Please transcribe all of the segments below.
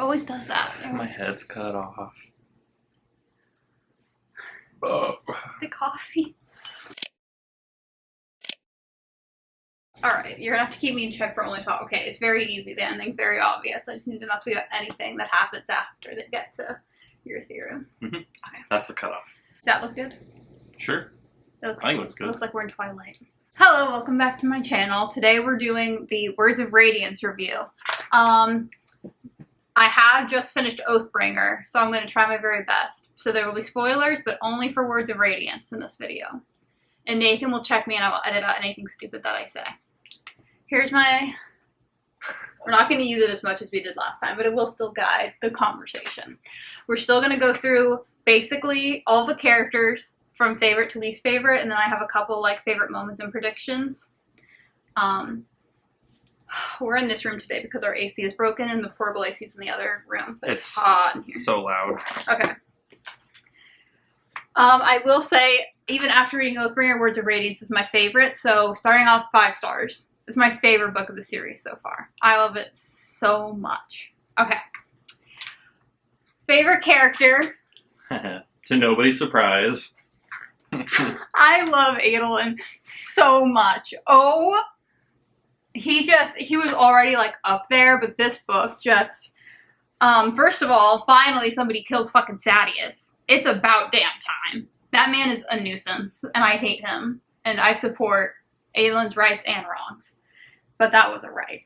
always does that. My head's cut off. The coffee. Alright, you're gonna have to keep me in check for only talk. Okay, it's very easy. The ending's very obvious. I just need to not speak about anything that happens after they get to your theorem. Mm-hmm. Okay. That's the cutoff. Does that look good? Sure. I think it looks good. It looks like we're in Twilight. Hello, welcome back to my channel. Today we're doing the Words of Radiance review. I have just finished Oathbringer, so I'm going to try my very best. So there will be spoilers, but only for Words of Radiance in this video. And Nathan will check me and I will edit out anything stupid that I say. Here's my... We're not going to use it as much as we did last time, but it will still guide the conversation. We're still going to go through basically all the characters from favorite to least favorite, and then I have a couple like favorite moments and predictions. We're in this room today because our AC is broken and the portable AC is in the other room. But it's hot in here. So loud. Okay. I will say, even after reading Oathbringer, Words of Radiance is my favorite. So starting off 5 stars. It's my favorite book of the series so far. I love it so much. Okay. Favorite character. To nobody's surprise. I love Adolin so much. Oh, he was already like up there, but this book just, first of all, finally somebody kills fucking Sadeas. It's about damn time. That man is a nuisance, and I hate him, and I support Adolin's rights and wrongs. But that was a right.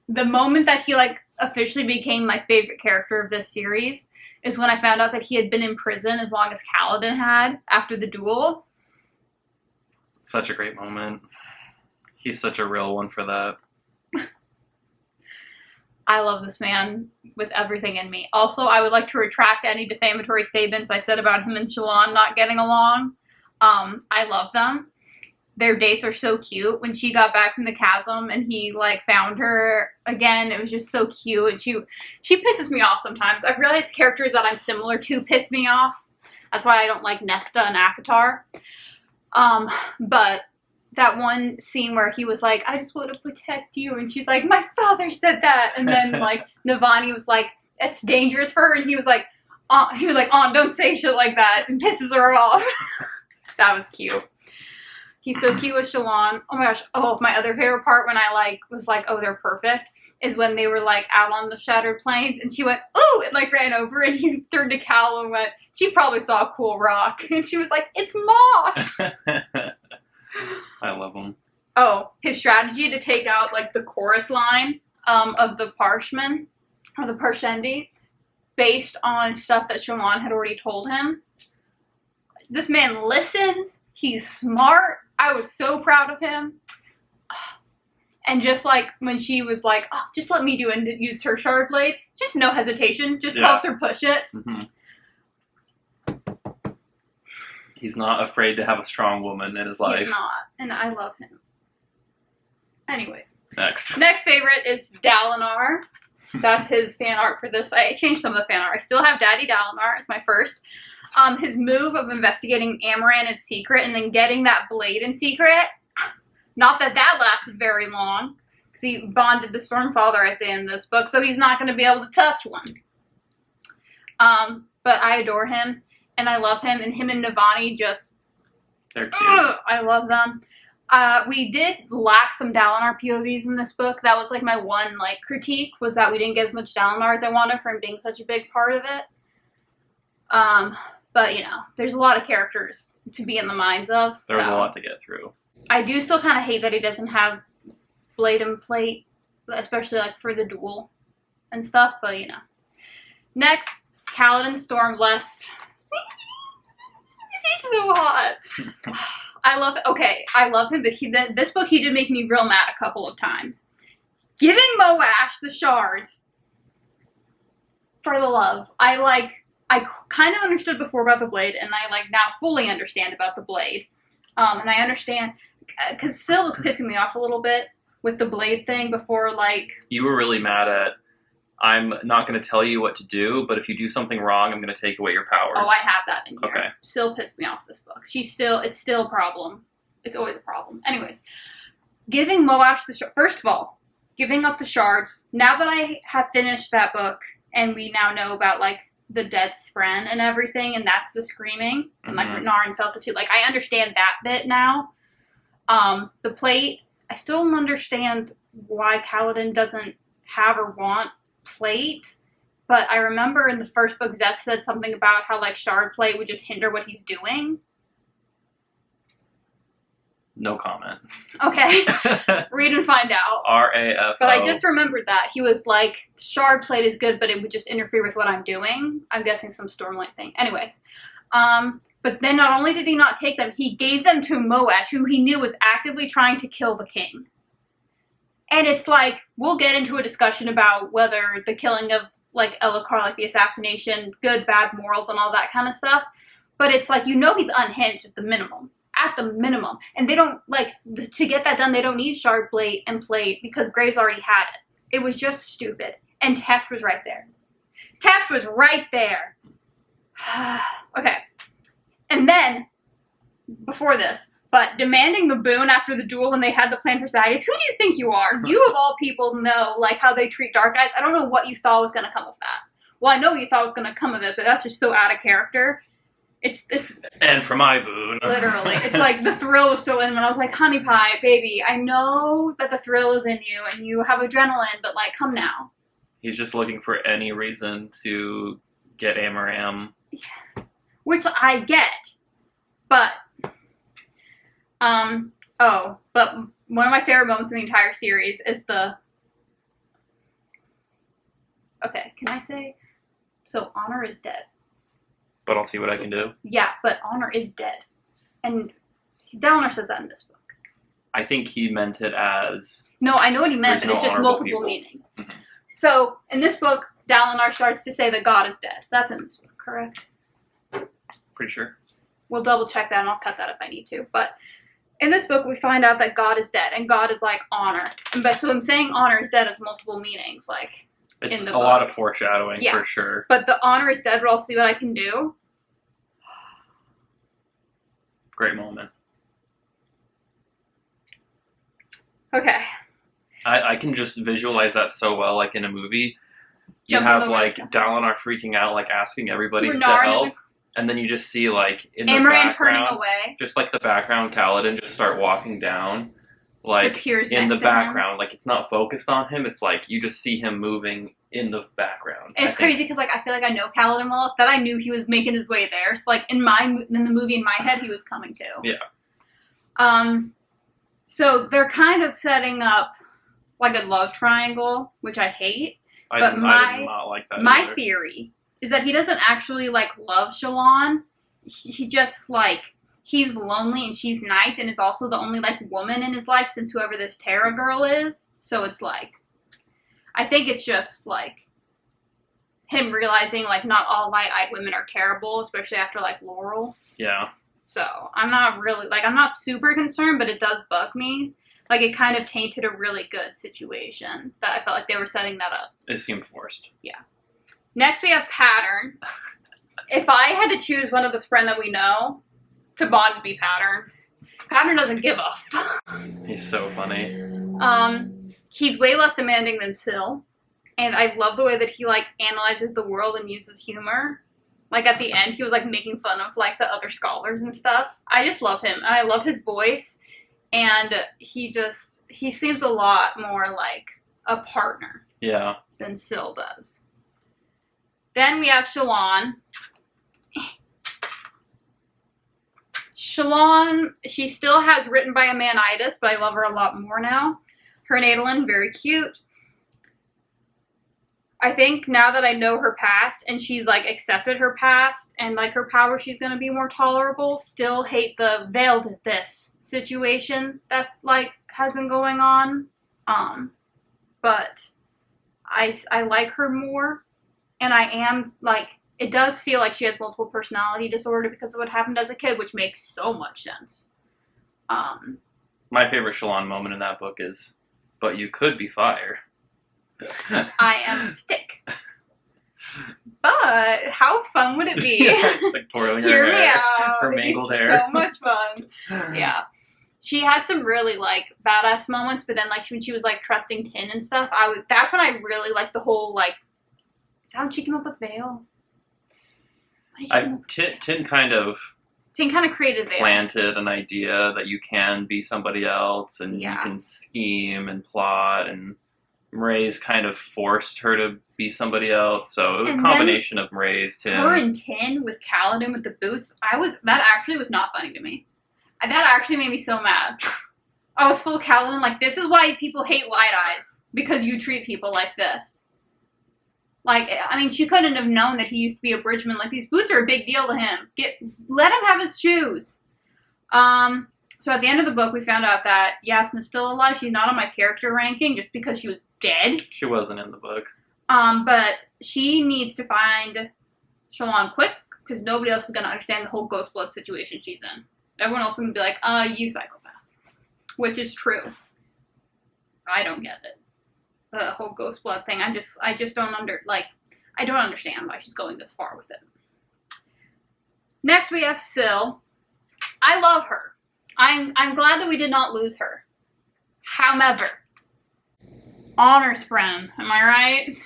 The moment that he like officially became my favorite character of this series is when I found out that he had been in prison as long as Kaladin had after the duel. Such a great moment. He's such a real one for that. I love this man with everything in me. Also, I would like to retract any defamatory statements I said about him and Shallan not getting along. I love them. Their dates are so cute. When she got back from the chasm and he like found her again, it was just so cute. And she pisses me off sometimes. I've realized characters that I'm similar to piss me off. That's why I don't like Nesta and Akatar. But that one scene where he was like, I just want to protect you. And she's like, my father said that. And then like Navani was like, it's dangerous for her. And he was like, don't say shit like that. And pisses her off. That was cute. He's so cute with Shallan. Oh my gosh. Oh, my other favorite part when I was like, oh, they're perfect, is when they were like out on the Shattered Plains and she went, ooh, and like ran over and he turned to Cal and went, she probably saw a cool rock. And she was like, it's moss. I love him. Oh, his strategy to take out like the chorus line of the Parshmen or the Parshendi based on stuff that Shallan had already told him. This man listens. He's smart. I was so proud of him. And just like when she was like, oh, just let me do it and used her shard blade, just no hesitation, just helped her push it. Mm-hmm. He's not afraid to have a strong woman in his life. He's not, and I love him. Anyway. Next favorite is Dalinar. That's his fan art for this. I changed some of the fan art. I still have Daddy Dalinar as my first. His move of investigating Amaran in secret and then getting that blade in secret. Not that that lasted very long, because he bonded the Stormfather at the end of this book, so he's not going to be able to touch one. But I adore him, and I love him, and him and Navani just... They're cute. I love them. We did lack some Dalinar POVs in this book. That was like my one like critique, was that we didn't get as much Dalinar as I wanted for him being such a big part of it. But, you know, there's a lot of characters to be in the minds of. There was a lot to get through. I do still kind of hate that he doesn't have blade and plate, especially, like, for the duel and stuff, but, you know. Next, Kaladin Stormblessed. He's so hot. I love him, but this book, he did make me real mad a couple of times. Giving Moash the shards for the love. I kind of understood before about the blade, and I, like, now fully understand about the blade. And I understand, because Syl was pissing me off a little bit with the blade thing before, like... You were really mad at, I'm not going to tell you what to do, but if you do something wrong, I'm going to take away your powers. Oh, I have that in here. Okay. Syl pissed me off this book. It's still a problem. It's always a problem. Anyways, giving Moash the... First of all, giving up the shards. Now that I have finished that book, and we now know about, like, the dead spren and everything, and that's the screaming, and, like, Renarin felt it too. Like, I understand that bit now. The plate, I still don't understand why Kaladin doesn't have or want plate, but I remember in the first book, Zeth said something about how, like, shard plate would just hinder what he's doing. No comment. Okay. Read and find out. RAFO. But I just remembered that. He was like, shard plate is good, but it would just interfere with what I'm doing. I'm guessing some Stormlight thing. Anyways. But then not only did he not take them, he gave them to Moash, who he knew was actively trying to kill the king. And it's like, we'll get into a discussion about whether the killing of, like, Elhokar, like the assassination, good, bad morals, and all that kind of stuff. But it's like, you know he's unhinged at the minimum. At the minimum. And they don't, like, to get that done, they don't need shard plate and plate because Graves already had it. It was just stupid. And Teft was right there. Teft was right there. Okay. And then, before this, but demanding the boon after the duel when they had the plan for Sagittarius, who do you think you are? You of all people know, like, how they treat dark guys. I don't know what you thought was going to come of that. Well, I know you thought was going to come of it, but that's just so out of character. It's and for my boon. Literally. It's like the thrill was still in him, and I was like, honey pie, baby, I know that the thrill is in you, and you have adrenaline, but, like, come now. He's just looking for any reason to get Amaram. Which I get. But, but one of my favorite moments in the entire series is okay, can I say? So, Honor is dead. But I'll see what I can do. Yeah, but Honor is dead. And Dalinar says that in this book. I think he meant it as... No, I know what he meant, but it's just multiple meaning. Mm-hmm. So, in this book, Dalinar starts to say that God is dead. That's in this book, correct? Pretty sure. We'll double check that, and I'll cut that if I need to. But in this book, we find out that God is dead, and God is like honor. So I'm saying honor is dead has multiple meanings, like... It's a lot of foreshadowing, for sure. But the honor is dead, but I'll see what I can do. Great moment. Okay. I can just visualize that so well, like in a movie. You have, like, Dalinar freaking out, like, asking everybody to help. And then you just see, like, in the background... turning away. Just, like, the background, Kaladin just start walking down. Like, in the background, like, it's not focused on him, it's like, you just see him moving in the background. And it's crazy, because, like, I feel like I know Kaladin well enough that I knew he was making his way there, so, like, in the movie, in my head, he was coming to. Yeah. So, they're kind of setting up, like, a love triangle, which I hate, I did not like that my either. theory is that he doesn't actually, like, love Shallan, he just, like... He's lonely and she's nice and is also the only, like, woman in his life since whoever this Terra girl is. So it's, like, I think it's just, like, him realizing, like, not all light-eyed women are terrible, especially after, like, Laurel. Yeah. So I'm not really, like, I'm not super concerned, but it does bug me. Like, it kind of tainted a really good situation that I felt like they were setting that up. It seemed forced. Yeah. Next we have Pattern. If I had to choose one of the spren that we know... to bond would be Pattern. Pattern doesn't give a fuck. He's so funny. He's way less demanding than Syl. And I love the way that he, like, analyzes the world and uses humor. Like, at the end, he was, like, making fun of, like, the other scholars and stuff. I just love him. And I love his voice. And he seems a lot more like a partner. Yeah. Than Syl does. Then we have Shallan. Shallan, she still has written by a man-itis, but I love her a lot more now. Her and Adolin, very cute. I think now that I know her past, and she's, like, accepted her past, and, like, her power, she's gonna be more tolerable. Still hate the veiled this situation that, like, has been going on. But I like her more, and I am, like, it does feel like she has multiple personality disorder because of what happened as a kid, which makes so much sense. My favorite Shallan moment in that book is, but you could be fire. I am a stick. But how fun would it be? Yeah, like twirling her Hear hair, me out. her It'd be mangled hair. So much fun. Yeah. She had some really, like, badass moments, but then, like, when she was, like, trusting Tin and stuff, that's when I really liked the whole, like, is that when she came up with Veil? Tin kind of created Veil. Planted an idea that you can be somebody else, and you can scheme and plot, and Mraize kind of forced her to be somebody else, so it was a combination of Mraize, Tin. Her and Tin with Kaladin with the boots, that actually was not funny to me. That actually made me so mad. I was full Kaladin, like, this is why people hate Light Eyes, because you treat people like this. Like, I mean, she couldn't have known that he used to be a bridgeman. Like, these boots are a big deal to him. Let him have his shoes. So at the end of the book, we found out that Jasnah's still alive. She's not on my character ranking just because she was dead. She wasn't in the book. But she needs to find Shallan quick, because nobody else is going to understand the whole Ghost Blood situation she's in. Everyone else is going to be like, you psychopath. Which is true. I don't get it. The whole Ghost Blood thing. I just don't I don't understand why she's going this far with it. Next we have Syl. I love her. I'm glad that we did not lose her. However, honor spren, am I right?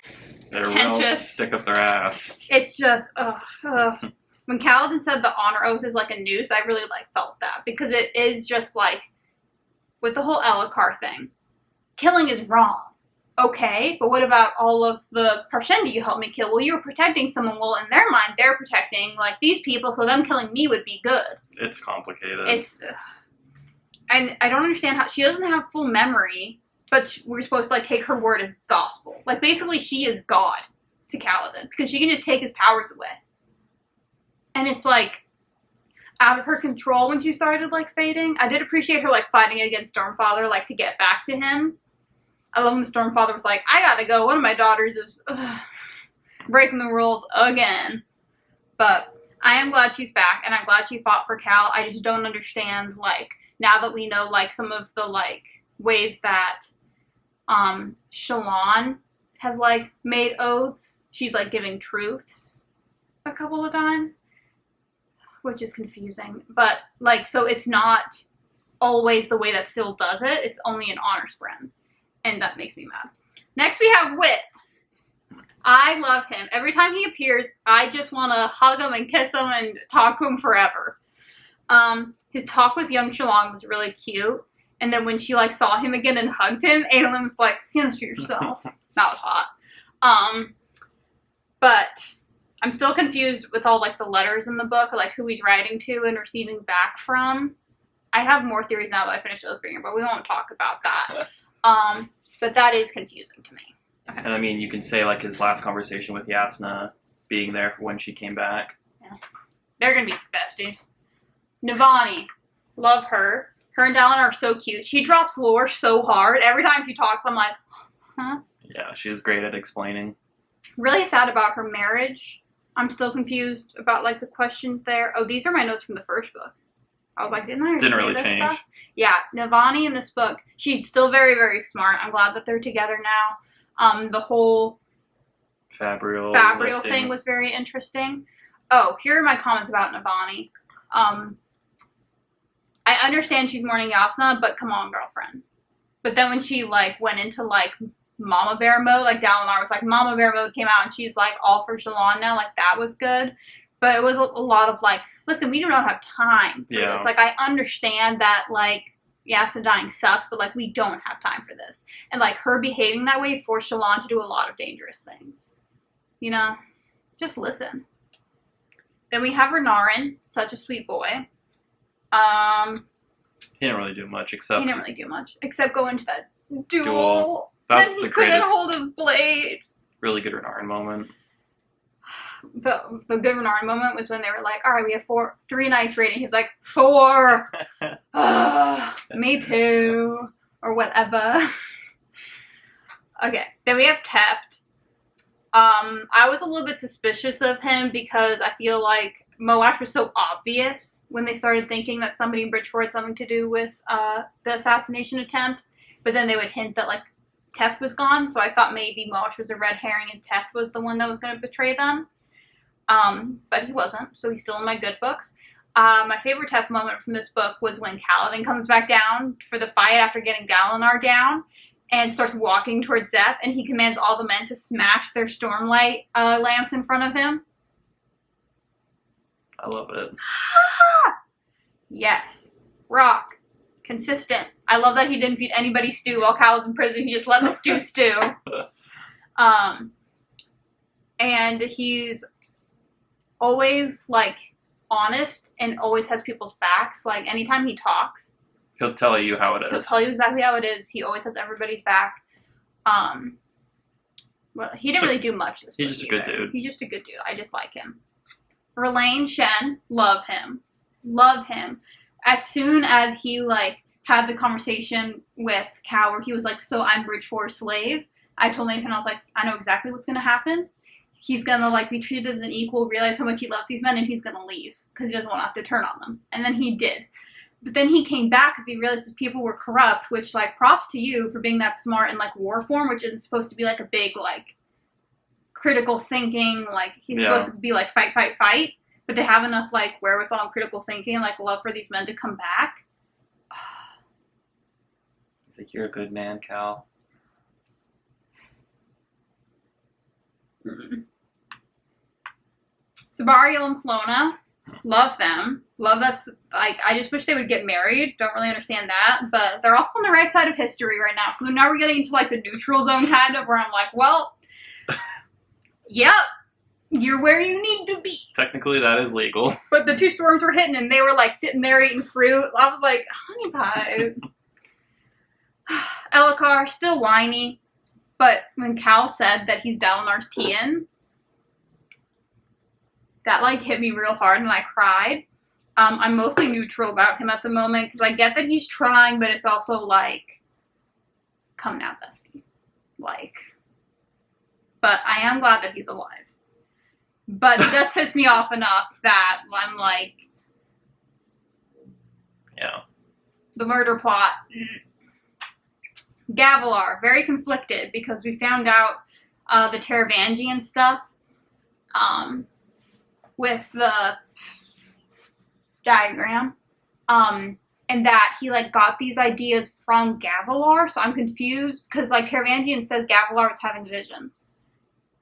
They're real stick up their ass. It's just, when Kaladin said the honor oath is like a noose, I really felt that, because it is just like, with the whole Elhokar thing, killing is wrong. Okay, but what about all of the Parshendi you helped me kill? Well, you were protecting someone. Well, in their mind, they're protecting, like, these people, so them killing me would be good. It's complicated. And I don't understand how, she doesn't have full memory, but we're supposed to, like, take her word as gospel. Like, basically, she is God to Kaladin, because she can just take his powers away. And it's, like, out of her control when she started, like, fading. I did appreciate her, like, fighting against Stormfather, like, to get back to him. I love when the Stormfather was like, I gotta go. One of my daughters is breaking the rules again. But I am glad she's back, and I'm glad she fought for Cal. I just don't understand, like, now that we know, like, some of the, like, ways that Shallan has, like, made oaths. She's, like, giving truths a couple of times, which is confusing. But, like, so it's not always the way that Syl does it. It's only an honor spren. And that makes me mad. Next we have Wit. I love him. Every time he appears, I just want to hug him and kiss him and talk to him forever. His talk with young Shallan was really cute. And then when she, like, saw him again and hugged him, Adolin was like, hands to yourself. That was hot. But I'm still confused with all, like, the letters in the book, like, who he's writing to and receiving back from. I have more theories now that I finished Oathbringer, but we won't talk about that. But that is confusing to me. Okay. And I mean, you can say, like, his last conversation with Jasnah being there when she came back. Yeah. They're gonna be besties. Navani. Love her. Her and Dalinar are so cute. She drops lore so hard. Every time she talks, I'm like, huh? Yeah, she is great at explaining. Really sad about her marriage. I'm still confused about, like, the questions there. Oh, these are my notes from the first book. I was like, didn't I already say really this change. stuff? Yeah, Navani in this book, she's still very, very smart. I'm glad that they're together now. The whole Fabrial thing was very interesting. Oh, here are my comments about Navani. I understand she's mourning Jasnah, but come on, girlfriend. But then when she, like, went into, like, Mama Bear mode, like, Dalinar was like, Mama Bear mode came out, and she's, like, all for Shallan now. Like, that was good. But it was a lot of, like, listen, we do not have time for this. Like, I understand that, like, Jasnah dying sucks, but, like, we don't have time for this. And, like, her behaving that way forced Shallan to do a lot of dangerous things. You know? Just listen. Then we have Renarin, such a sweet boy. He didn't really do much, except go into that duel. That's then he couldn't hold his blade. Really good Renarin moment. The good Renarin moment was when they were like, all right, we have 3 nights rating. He was like, 4. Me too. Or whatever. Okay, then we have Teft. I was a little bit suspicious of him because I feel like Moash was so obvious when they started thinking that somebody in Bridgeport had something to do with the assassination attempt. But then they would hint that, like, Teft was gone. So I thought maybe Moash was a red herring and Teft was the one that was going to betray them. But he wasn't, so he's still in my good books. My favorite Teth moment from this book was when Kaladin comes back down for the fight after getting Dalinar down and starts walking towards Zeph, and he commands all the men to smash their Stormlight lamps in front of him. I love it. Yes. Rock. Consistent. I love that he didn't feed anybody stew while Cal was in prison. He just let the stew. And he's always, like, honest and always has people's backs. Like, anytime he talks, he'll tell you how it is. He'll tell you exactly how it is. He always has everybody's back. Well, he didn't really do much this book. He's just a good dude. He's just a good dude. I just like him. R'lain Shen, love him. Love him. As soon as he, like, had the conversation with Cal where he was like, so I'm bridge for a slave, I told Nathan, I was like, I know exactly what's going to happen. He's going to, like, be treated as an equal, realize how much he loves these men, and he's going to leave because he doesn't want to have to turn on them. And then he did. But then he came back because he realized his people were corrupt, which, like, props to you for being that smart in, like, war form, which isn't supposed to be, like, a big, like, critical thinking, like, he's supposed to be, like, fight, fight, fight. But to have enough, like, wherewithal and critical thinking and, like, love for these men to come back. He's like, you're a good man, Cal. Sabariel and Kelowna, love them. Love that's, like, I just wish they would get married. Don't really understand that. But they're also on the right side of history right now. So now we're getting into, like, the neutral zone kind of where I'm like, well, yep. You're where you need to be. Technically, that is legal. But the two storms were hitting, and they were, like, sitting there eating fruit. I was like, honey pie. Elhokar, still whiny. But when Cal said that he's Dalinar's Tian, that, like, hit me real hard, and I cried. I'm mostly neutral about him at the moment, because I get that he's trying, but it's also, like, come now, bestie. Like, but I am glad that he's alive. But it does piss me off enough that I'm like, yeah. The murder plot. Gavilar, very conflicted because we found out the Taravangian stuff with the diagram. And that he, like, got these ideas from Gavilar, so I'm confused because, like, Taravangian says Gavilar was having visions.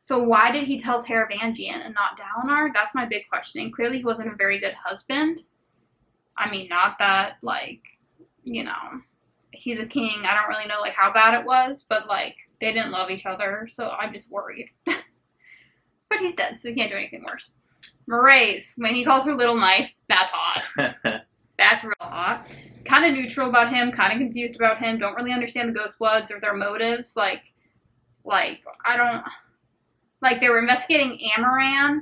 So why did he tell Taravangian and not Dalinar? That's my big questioning. Clearly he wasn't a very good husband. I mean, not that, like, you know, he's a king. I don't really know, like, how bad it was, but, like, they didn't love each other, so I'm just worried. But he's dead, so he can't do anything worse. Mraize, when he calls her Little Knife, that's hot. That's real hot. Kind of neutral about him, kind of confused about him, don't really understand the Ghostbloods or their motives. Like, I don't... Like, they were investigating Amaran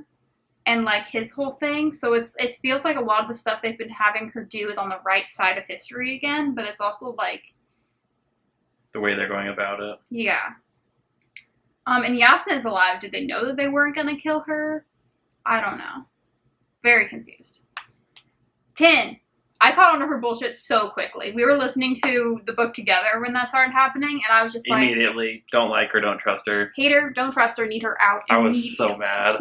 and, like, his whole thing. So it feels like a lot of the stuff they've been having her do is on the right side of history again. But it's also, like... the way they're going about it. Yeah. And Yasna is alive. Did they know that they weren't going to kill her? I don't know. Very confused. 10. I caught on to her bullshit so quickly. We were listening to the book together when that started happening, and I was just like... Immediately, don't like her, don't trust her. Hate her, don't trust her, need her out. I was so mad.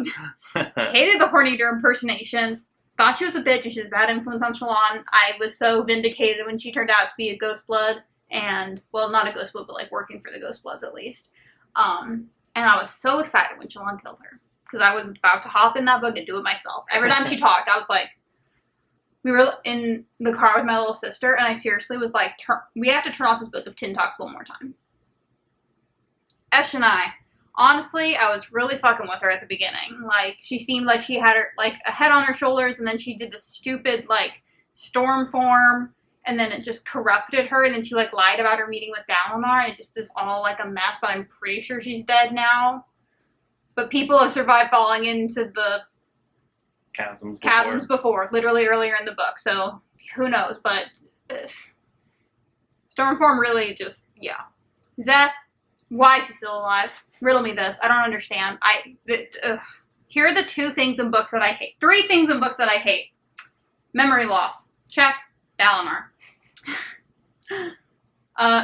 Hated the Horneater impersonations. Thought she was a bitch and she was a bad influence on Shallan. I was so vindicated when she turned out to be a Ghostblood. And, well, not a Ghostblood, but, like, working for the Ghostbloods at least. And I was so excited when Shallan killed her. Because I was about to hop in that book and do it myself. Every time she talked, I was like... We were in the car with my little sister, and I seriously was like, we have to turn off this book if Tin talks one more time. Eshonai. Honestly, I was really fucking with her at the beginning. Like, she seemed like she had her, like, a head on her shoulders, and then she did the stupid, like, storm form, and then it just corrupted her, and then she, like, lied about her meeting with Dalinar. It just is all, like, a mess, but I'm pretty sure she's dead now. But people have survived falling into the chasms before, literally earlier in the book, so who knows, but Stormform really just, yeah. Zeph, why is he still alive? Riddle me this, I don't understand. Here are the 2 things in books that I hate. 3 things in books that I hate. Memory loss, check, Dalinar.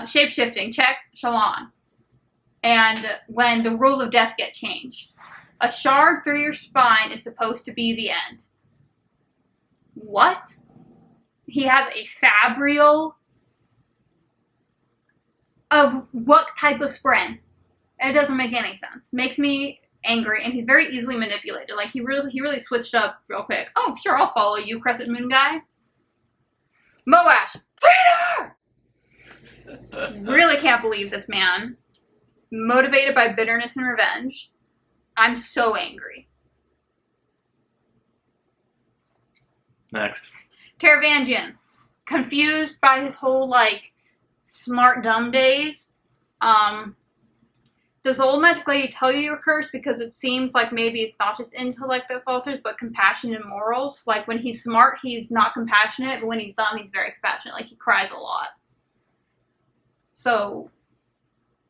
Shape-shifting, check, Shallan. And when the rules of death get changed. A shard through your spine is supposed to be the end. What? He has a fabrial of what type of spren? It doesn't make any sense. Makes me angry, and he's very easily manipulated. Like, he really switched up real quick. Oh, sure, I'll follow you, Crescent Moon guy. Moash! Really can't believe this man. Motivated by bitterness and revenge. I'm so angry. Next. Taravangian. Confused by his whole, like, smart dumb days. Does the old magic lady tell you you're cursed? Because it seems like maybe it's not just intellect that falters, but compassion and morals. Like, when he's smart, he's not compassionate, but when he's dumb, he's very compassionate. Like, he cries a lot. So,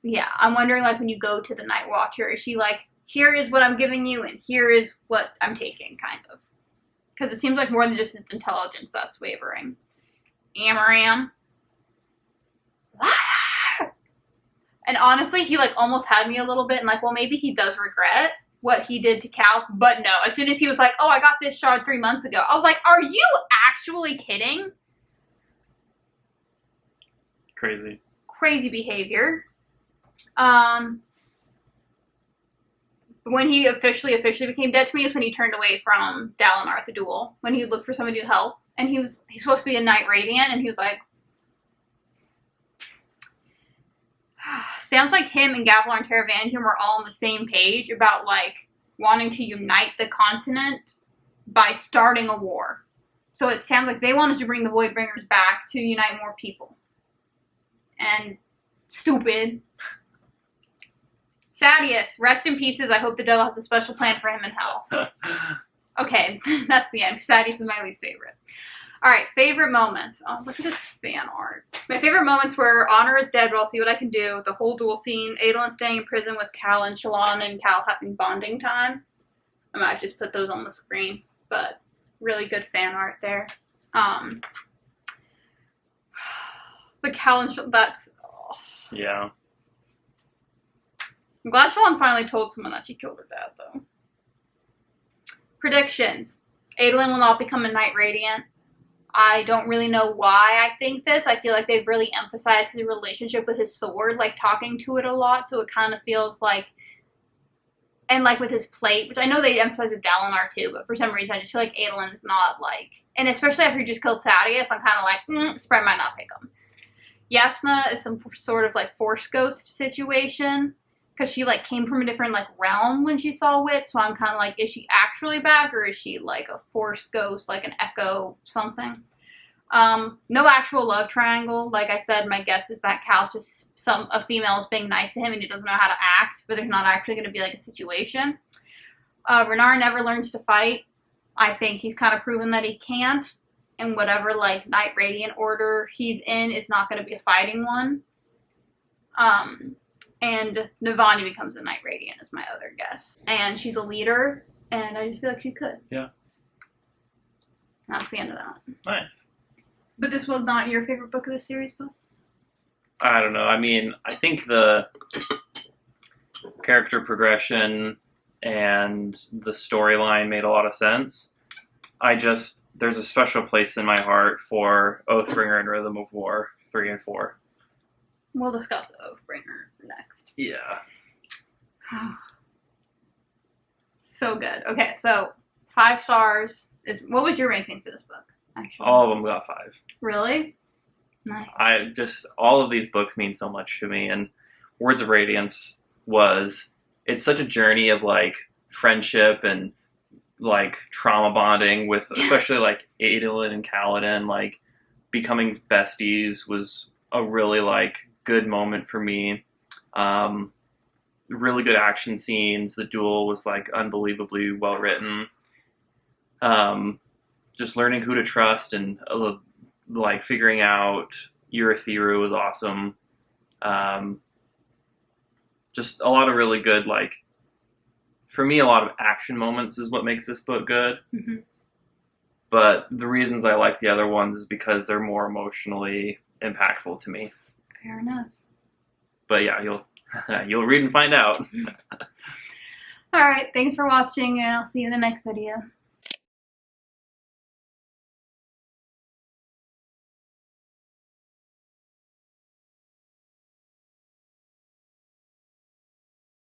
yeah, I'm wondering, like, when you go to the Night Watcher, is she like, here is what I'm giving you, and here is what I'm taking, kind of. Because it seems like more than just its intelligence that's wavering. Amaram. And honestly, he, like, almost had me a little bit, and, like, well, maybe he does regret what he did to Cal, but no. As soon as he was like, oh, I got this shard 3 months ago, I was like, are you actually kidding? Crazy. Crazy behavior. When he officially became dead to me is when he turned away from Dalinar at the duel. When he looked for somebody to help. And he's supposed to be a Knight Radiant, and he was like... Sounds like him and Gavilar and Taravangian were all on the same page about, like, wanting to unite the continent by starting a war. So it sounds like they wanted to bring the Voidbringers back to unite more people. And stupid. Sadeas, rest in pieces. I hope the devil has a special plan for him in hell. Okay, that's the end. Sadeas is my least favorite. Alright, favorite moments. Oh, look at this fan art. My favorite moments were Honor is dead, but I'll see what I can do. The whole duel scene. Adolin staying in prison with Cal and Shallan, and Cal having bonding time. I might just put those on the screen, but really good fan art there. But Cal and Shallan, that's... Oh. Yeah. I'm glad Shallan finally told someone that she killed her dad, though. Predictions. Adolin will not become a Knight Radiant. I don't really know why I think this. I feel like they've really emphasized his relationship with his sword, like talking to it a lot, so it kind of feels like... And like with his plate, which I know they emphasize with Dalinar too, but for some reason I just feel like Adolin's not like... And especially after he just killed Sadeas, I'm kind of like, Spren might not pick him. Yasna is some sort of like Force Ghost situation. Because she, like, came from a different, like, realm when she saw Wit, so I'm kind of like, is she actually back, or is she, like, a Force Ghost, like an Echo something? No actual love triangle. Like I said, my guess is that Cal's just a female is being nice to him, and he doesn't know how to act, but there's not actually going to be, like, a situation. Renar never learns to fight. I think he's kind of proven that he can't, and whatever, like, Knight Radiant order he's in is not going to be a fighting one. And Navani becomes a Knight Radiant is my other guess. And she's a leader, and I just feel like she could. Yeah. That's the end of that. Nice. But this was not your favorite book of the series, book? I don't know. I mean, I think the character progression and the storyline made a lot of sense. There's a special place in my heart for Oathbringer and Rhythm of War 3 and 4. We'll discuss Oathbringer next. Yeah. So good. Okay, so 5 stars. What was your ranking for this book, actually? All of them got 5. Really? Nice. All of these books mean so much to me, and Words of Radiance it's such a journey of, like, friendship and, like, trauma bonding with, especially, like, Adolin and Kaladin, like, becoming besties was a really, like, good moment for me. Really good action scenes. The duel was, like, unbelievably well written. Just learning who to trust and like figuring out Urithiru was awesome. Just a lot of really good, like, for me, a lot of action moments is what makes this book good. Mm-hmm. But the reasons I like the other ones is because they're more emotionally impactful to me. Fair enough. But yeah, you'll read and find out. Alright, thanks for watching, and I'll see you in the next video.